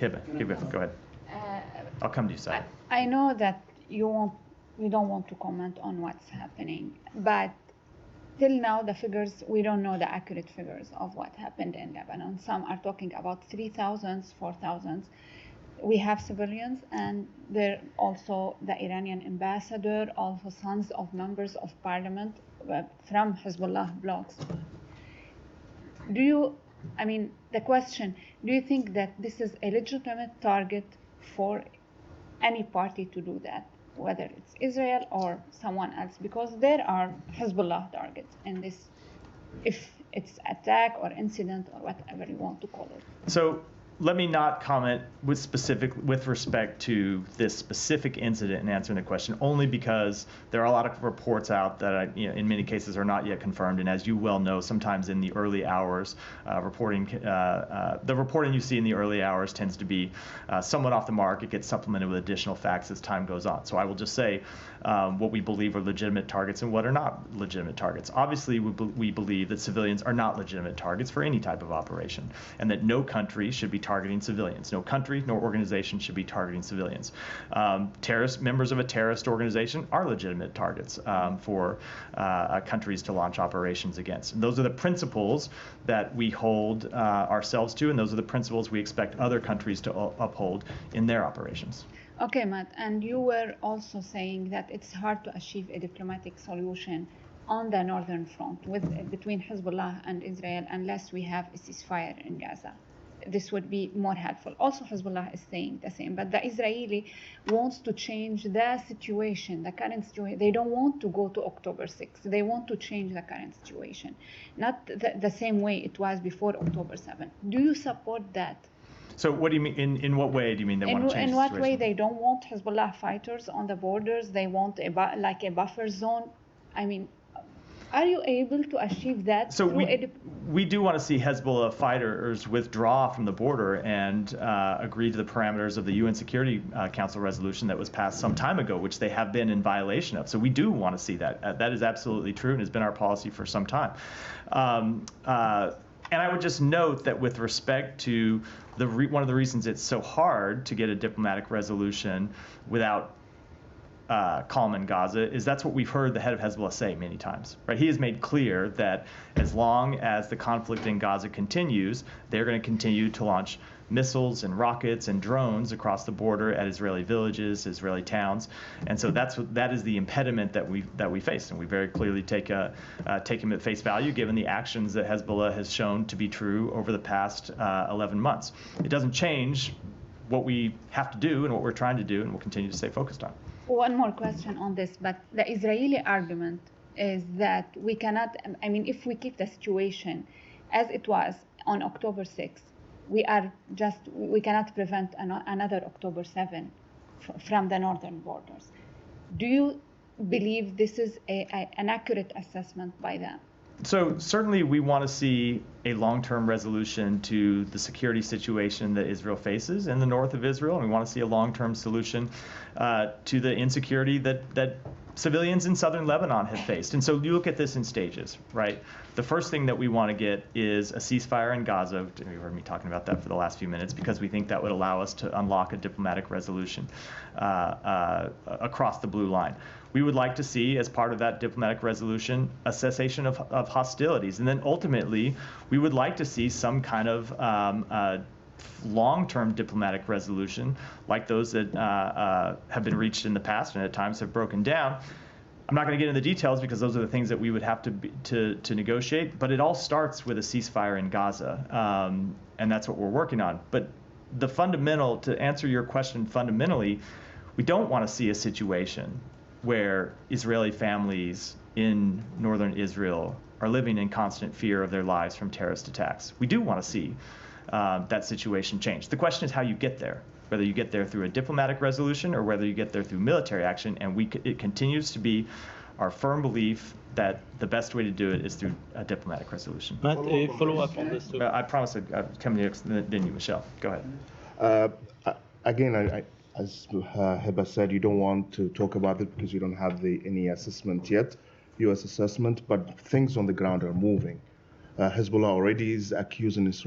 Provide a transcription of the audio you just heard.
Hiba, go ahead. I'll come to you, Saeed. I know that you don't want to comment on what's happening, but till now the figures, we don't know the accurate figures of what happened in Lebanon. Some are talking about 3,000, 4,000. We have civilians, and there also the Iranian ambassador, also sons of members of parliament from Hezbollah blocs. The question, do you think that this is a legitimate target for any party to do that, whether it's Israel or someone else? Because there are Hezbollah targets in this, if it's attack or incident or whatever you want to call it. So let me not comment with respect to this specific incident in answering the question, only because there are a lot of reports out that in many cases are not yet confirmed. And as you well know, sometimes in the early hours, the reporting you see in the early hours tends to be somewhat off the mark. It gets supplemented with additional facts as time goes on. So I will just say what we believe are legitimate targets and what are not legitimate targets. Obviously, we believe that civilians are not legitimate targets for any type of operation, and that no country should be targeting civilians. No country, no organization should be targeting civilians. Members of a terrorist organization are legitimate targets for countries to launch operations against. And those are the principles that we hold ourselves to, and those are the principles we expect other countries to uphold in their operations. Okay, Matt, and you were also saying that it's hard to achieve a diplomatic solution on the northern front between Hezbollah and Israel unless we have a ceasefire in Gaza. This would be more helpful. Also, Hezbollah is saying the same, but the Israeli wants to change the situation, the current situation. They don't want to go to October 6th. They want to change the current situation, not the same way it was before October 7th. Do you support that? So what do you mean? In what way do you mean they want to change the situation? In what way? They don't want Hezbollah fighters on the borders. They want like a buffer zone. Are you able to achieve that? So we do want to see Hezbollah fighters withdraw from the border and agree to the parameters of the UN Security Council resolution that was passed some time ago, which they have been in violation of. So we do want to see that. That is absolutely true and has been our policy for some time. And I would just note that with respect to one of the reasons it's so hard to get a diplomatic resolution without calm in Gaza is that's what we've heard the head of Hezbollah say many times, right? He has made clear that as long as the conflict in Gaza continues, they're going to continue to launch missiles and rockets and drones across the border at Israeli villages, Israeli towns, and so that is the impediment that we face, and we very clearly take him at face value given the actions that Hezbollah has shown to be true over the past 11 months. It doesn't change what we have to do and what we're trying to do, and we'll continue to stay focused on. One more question on this, but the Israeli argument is that we cannot, if we keep the situation as it was on October 6th, we cannot prevent another October 7th from the northern borders. Do you believe this is an accurate assessment by them? So certainly we want to see a long-term resolution to the security situation that Israel faces in the north of Israel, and we want to see a long-term solution to the insecurity that civilians in southern Lebanon have faced. And so you look at this in stages, right? The first thing that we want to get is a ceasefire in Gaza. You heard me talking about that for the last few minutes because we think that would allow us to unlock a diplomatic resolution across the blue line. We would like to see, as part of that diplomatic resolution, a cessation of hostilities. And then ultimately, we would like to see some kind of long-term diplomatic resolution like those that have been reached in the past and at times have broken down. I'm not going to get into the details because those are the things that we would have to negotiate, but it all starts with a ceasefire in Gaza, and that's what we're working on. But to answer your question fundamentally, we don't want to see a situation where Israeli families in northern Israel are living in constant fear of their lives from terrorist attacks. We do want to see that situation change. The question is how you get there, whether you get there through a diplomatic resolution or whether you get there through military action, and it continues to be our firm belief that the best way to do it is through a diplomatic resolution. Matt, a follow-up on this too. I promise I'd come to you, then you, Michelle. Go ahead. Again, as Heba said, you don't want to talk about it because you don't have any assessment yet, U.S. assessment, but things on the ground are moving. Hezbollah already is accusing Israel